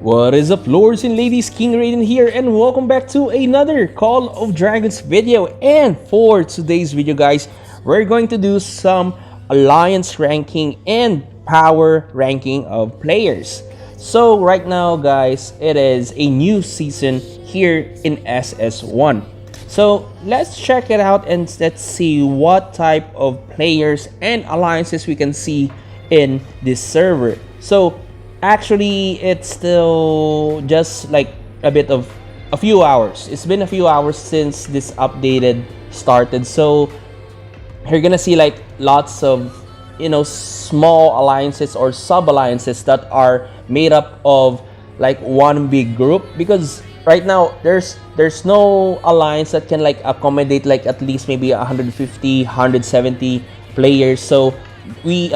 What is up, lords and ladies? King Raiden here, and welcome back to another Call of Dragons video. And for today's video, guys, we're going to do some alliance ranking and power ranking of players. So right now, guys, it is a new season here in SS1. So let's check it out and let's see what type of players and alliances we can see in this server. So actually, it's still just like a few hours. It's been a few hours since this updated started. So you're gonna see like lots of, small alliances or sub-alliances that are made up of like one big group, because right now there's no alliance that can like accommodate like at least maybe 150, 170 players. So we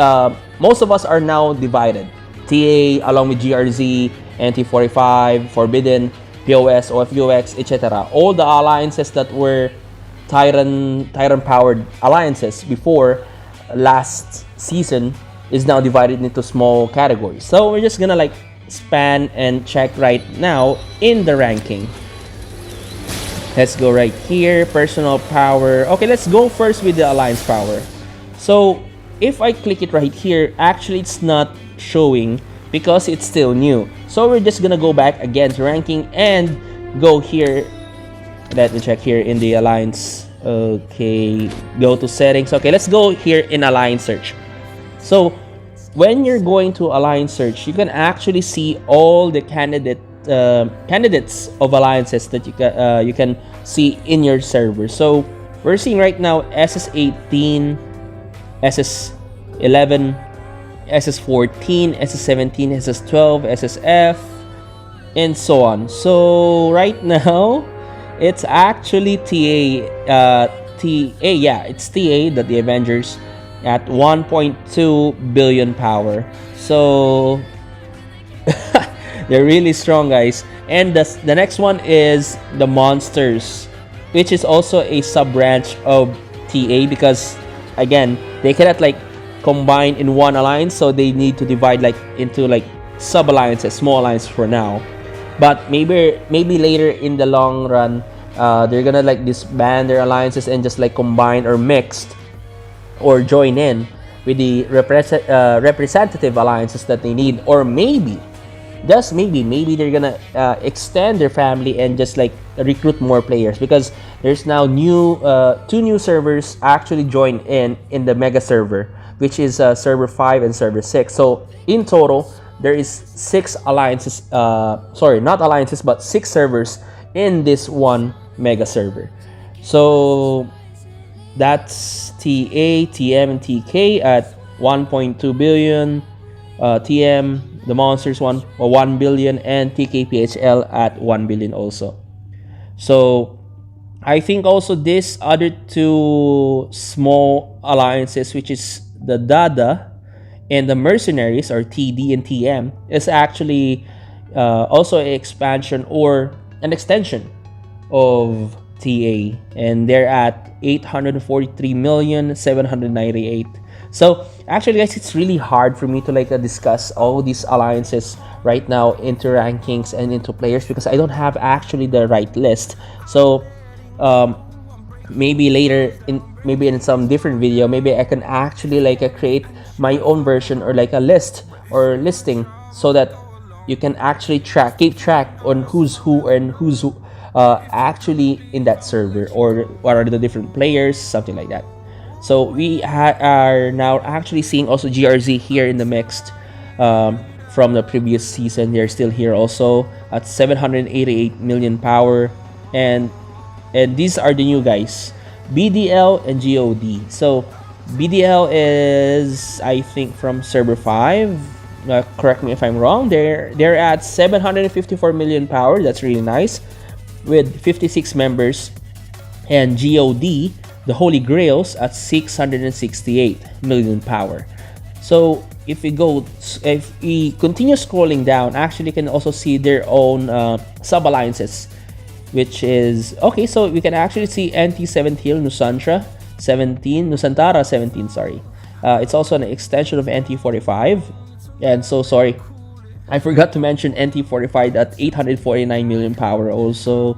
most of us are now divided. TA along with GRZ, NT45, Forbidden, POS, OFUX, etc. All the alliances that were Tyrant powered alliances before last season is now divided into small categories. So we're just gonna like span and check right now in the ranking. Let's go right here, personal power. Okay, let's go first with the alliance power. So if I click it right here, actually it's not showing because it's still new. So we're just gonna go back again to ranking and go here. Let me check here in the alliance. Okay, go to settings. Okay, let's go here in alliance search. So when you're going to alliance search, you can actually see all the candidates of alliances that you can see in your server. So we're seeing right now SS18, SS11, SS14, SS17, SS12, SSF, and so on. So right now, it's actually it's TA, that the Avengers, at 1.2 billion power. So they're really strong, guys. And the next one is the monsters, which is also a sub branch of TA, because again, they cannot like combine in one alliance, so they need to divide like into like sub alliances, small alliances for now. But maybe later in the long run, they're gonna like disband their alliances and just like combine or mixed or join in with the representative alliances that they need. Or maybe, just maybe they're gonna extend their family and just like recruit more players, because there's now two new servers actually joined in the mega server, which is server 5 and server 6. So in total, there is 6 alliances, sorry, not alliances, but 6 servers in this one mega server. So that's TA, TM, and TK at 1.2 billion, TM, the monsters 1 billion, and TKPHL at 1 billion also. So I think also these other 2 small alliances, which is the Dada and the Mercenaries, or TD and TM, is actually also an expansion or an extension of TA, and they're at 843,798,000. So actually, guys, it's really hard for me to like discuss all these alliances right now into rankings and into players, because I don't have actually the right list. So maybe later in some different video, maybe I can actually like create my own version or like a list or listing, so that you can actually keep track on who's who and who's actually in that server, or what are the different players, something like that. So we are now actually seeing also GRZ here in the mixed from the previous season. They're still here also at 788 million power, and these are the new guys, BDL and GOD. So BDL is, I think, from server 5. Correct me if I'm wrong. They're at 754 million power. That's really nice, with 56 members. And GOD, the Holy Grails, at 668 million power. So if we continue scrolling down, actually you can also see their own sub-alliances, which is, okay, so we can actually see NT17, Nusantara 17, sorry. It's also an extension of NT45. And so sorry I forgot to mention NT45 at 849 million power also.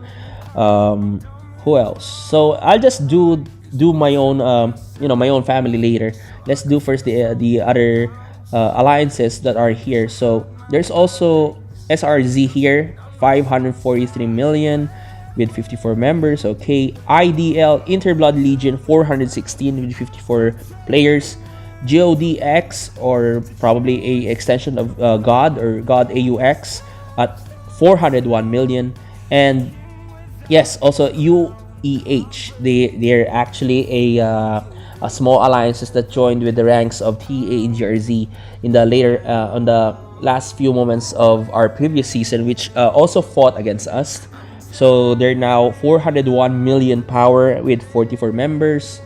Um, who else? So I'll just do my own my own family later. Let's do first the other alliances that are here. So there's also SRZ here, 543 million with 54 members. Okay, IDL Interblood Legion 416 with 54 players. GODX, or probably a extension of God, or God AUX, at 401 million. And yes, also UEH. They're actually a small alliances that joined with the ranks of TA and GRZ in the later on the last few moments of our previous season, which also fought against us. So they're now 401 million power with 44 members.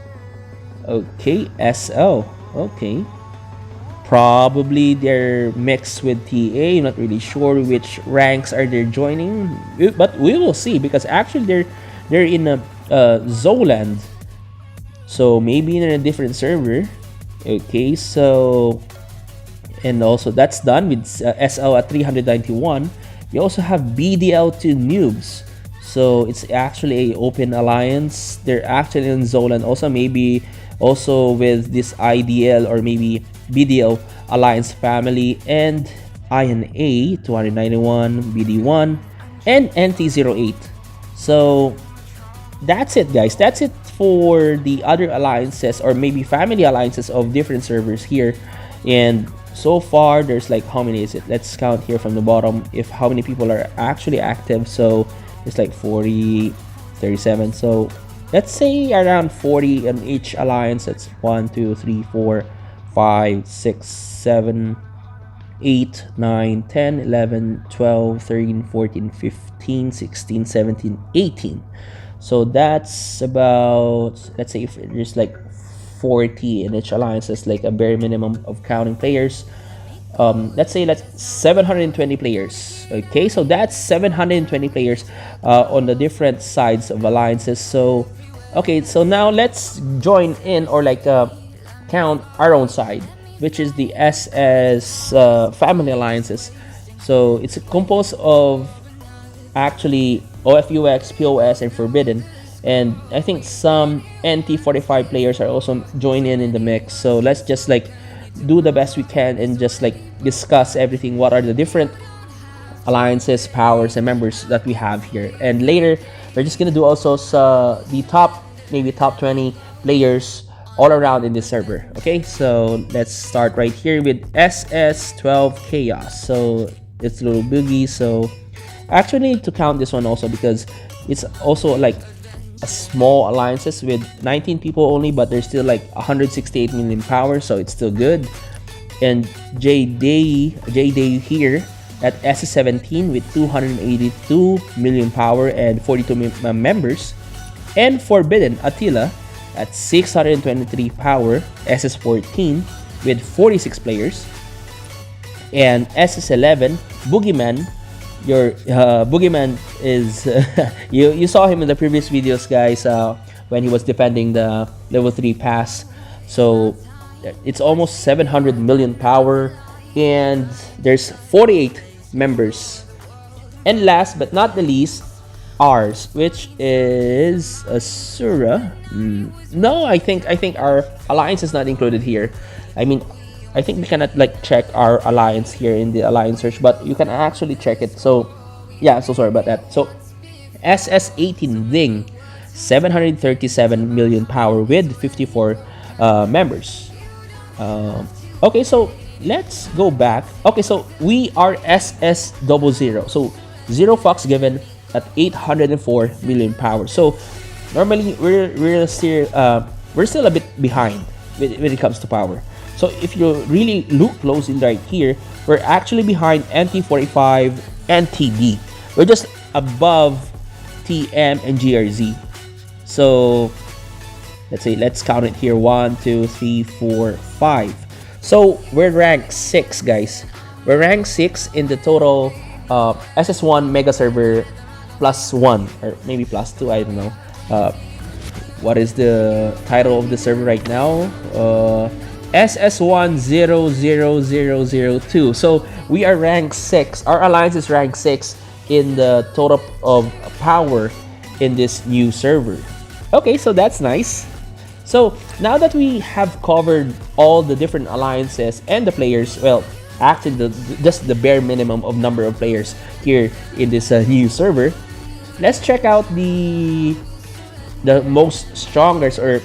Okay, SL. Okay. Probably they're mixed with TA. I'm not really sure which ranks are they joining, but we will see, because actually they're in a Zoland, so maybe in a different server. Okay, so and also that's done with SL at 391. We also have BDL2 noobs, so it's actually a open alliance. They're actually in Zoland, also maybe also with this IDL or maybe BDL Alliance family, and INA 291, BD1, and NT08. So that's it, guys. That's it for the other alliances or maybe family alliances of different servers here. And so far, there's like, how many is it? Let's count here from the bottom if how many people are actually active. So it's like 40, 37. So let's say around 40 on each alliance. That's 1, 2, 3, 4, 5, 6, 7, 8, 9, 10, 11, 12, 13, 14, 15, 16, 17, 18. So that's about, let's say if there's like 40 in each alliance, it's like a bare minimum of counting players. Let's say that's 720 players. Okay, so that's 720 players on the different sides of alliances. So okay, so now let's join in, or like count our own side, which is the SS family alliances. So it's composed of actually OFUX, POS, and Forbidden. And I think some NT45 players are also joining in the mix. So let's just like do the best we can and just like discuss everything. What are the different alliances, powers, and members that we have here. And later, we're just gonna do also the top, maybe top 20 players all around in this server. Okay, so let's start right here with SS12 Chaos. So it's a little boogie. So actually need to count this one also, because it's also like a small alliances with 19 people only, but there's still like 168 million power, so it's still good. And J-Day here at SS17 with 282 million power and 42 members. And Forbidden Attila at 623 power, SS14 with 46 players. And SS11 Boogeyman, your Boogeyman is you saw him in the previous videos, guys, when he was defending the level 3 pass. So it's almost 700 million power, and there's 48 members. And last but not the least, ours, which is Asura. No, I think our alliance is not included here. I mean, I think we cannot like check our alliance here in the alliance search, but you can actually check it. So yeah, so sorry about that. So SS18 Ding, 737 million power with 54 members. Okay, so let's go back. Okay, so we are SS000. So Zero Fox given at 804 million power. So normally we're still a bit behind when it comes to power. So if you really look closely right here, we're actually behind NT45 and TD. We're just above TM and GRZ. So let's count it here. 1, 2, 3, 4, 5. So we're ranked 6, guys. We're ranked 6 in the total SS1 mega server +1, or maybe +2, I don't know. What is the title of the server right now? SS1-00002. So we are rank 6. Our alliance is rank 6 in the total of power in this new server. Okay, so that's nice. So now that we have covered all the different alliances and the players, well, actually just the bare minimum of number of players here in this new server, let's check out the most strongest or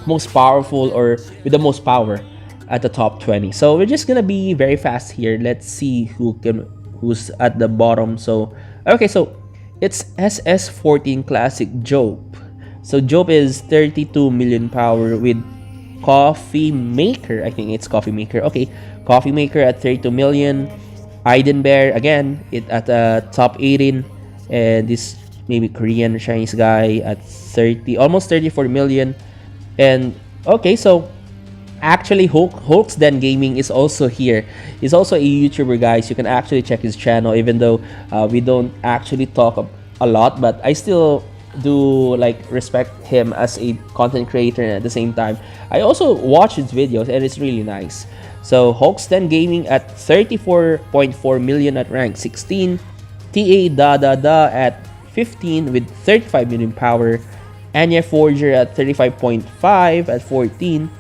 most powerful or with the most power at the top 20. So we're just gonna be very fast here. Let's see who's at the bottom. So okay, so it's SS14 Classic Job. So Job is 32 million power with Coffee Maker. I think it's Coffee Maker. Okay, Coffee Maker at 32 million. Iden Bear again at top 18, and this maybe Korean Chinese guy at 30, almost 34 million. And okay, so actually Hulk's Den Gaming is also here. He's also a YouTuber, guys. You can actually check his channel, even though we don't actually talk a lot, but I still do like respect him as a content creator, and at the same time I also watch his videos and it's really nice. So Hulk's Den Gaming at 34.4 million at rank 16, TA Da at 15 with 35 million power, Anya Forger at 35.5 at 14,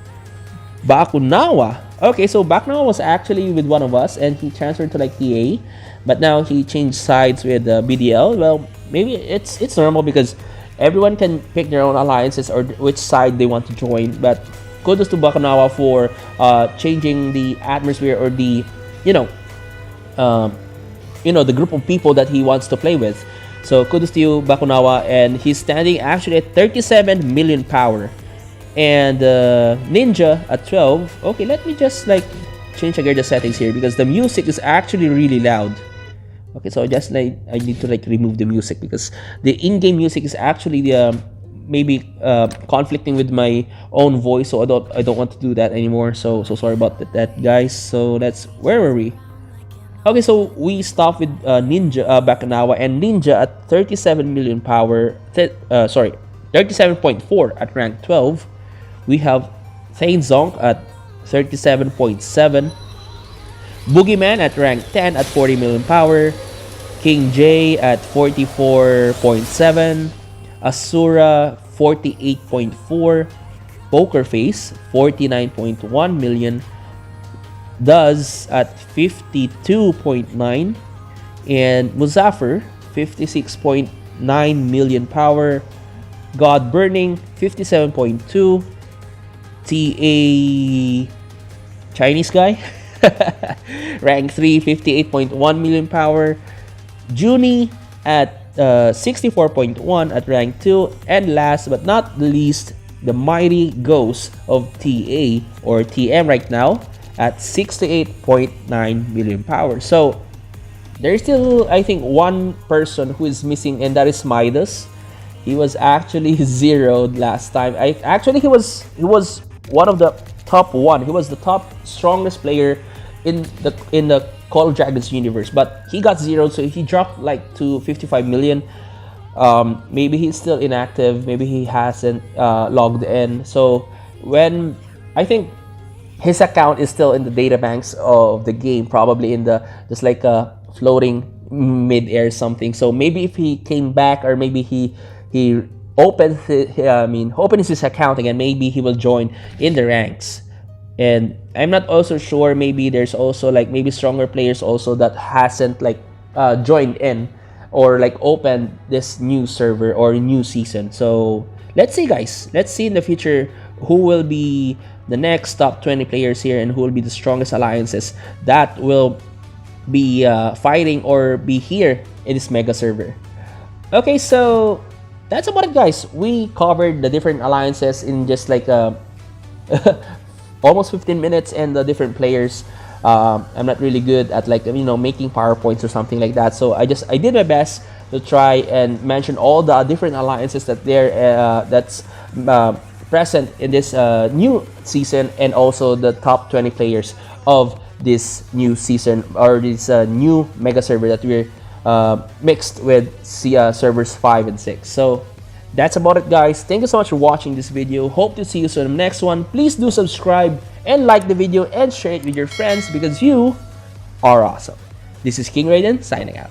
Bakunawa. Okay, so Bakunawa was actually with one of us and he transferred to like TA, but now he changed sides with BDL. Well, maybe it's normal because everyone can pick their own alliances or which side they want to join. But kudos to Bakunawa for changing the atmosphere or the the group of people that he wants to play with. So kudos to you, Bakunawa, and he's standing actually at 37 million power. And Ninja at 12. Okay, let me just like change again the settings here because the music is actually really loud. Okay, so just like I need to like remove the music because the in-game music is actually maybe conflicting with my own voice, so I don't want to do that anymore. So sorry about that, guys. So where were we? Okay, so we stopped with Ninja Bakunawa and Ninja at 37 million power. 37.4 at rank 12. We have Thane Zonk at 37.7. Boogeyman at rank 10 at 40 million power. King J at 44.7. Asura 48.4. Pokerface 49.1 million. Duz at 52.9. And Muzaffar 56.9 million power. God Burning 57.2. TA Chinese guy rank 3 58.1 million power. Junie at 64.1 at rank 2, and last but not the least, the mighty ghost of TA or TM right now at 68.9 million power. So there's still, I think, one person who is missing, and that is Midas. He was actually zeroed last time. He was one of the top one. He was the top strongest player in the Call of Dragons universe, but he got zeroed, so he dropped like to 55 million. Maybe he's still inactive. Maybe he hasn't logged in. So when I think his account is still in the data banks of the game, probably in the just like a floating mid-air something. So maybe if he came back, or maybe he opens his account again, maybe he will join in the ranks. And I'm not also sure, maybe there's also like maybe stronger players also that hasn't like joined in or like opened this new server or new season. So let's see, guys, let's see in the future who will be the next top 20 players here and who will be the strongest alliances that will be fighting or be here in this mega server. Okay, so that's about it, guys. We covered the different alliances in just like almost 15 minutes and the different players. I'm not really good at like making PowerPoints or something like that, so I did my best to try and mention all the different alliances that that's present in this new season, and also the top 20 players of this new season or this new mega server that we're mixed with servers 5 and 6. So that's about it, guys. Thank you so much for watching this video. Hope to see you soon in the next one. Please do subscribe and like the video and share it with your friends because you are awesome. This is King Raiden signing out.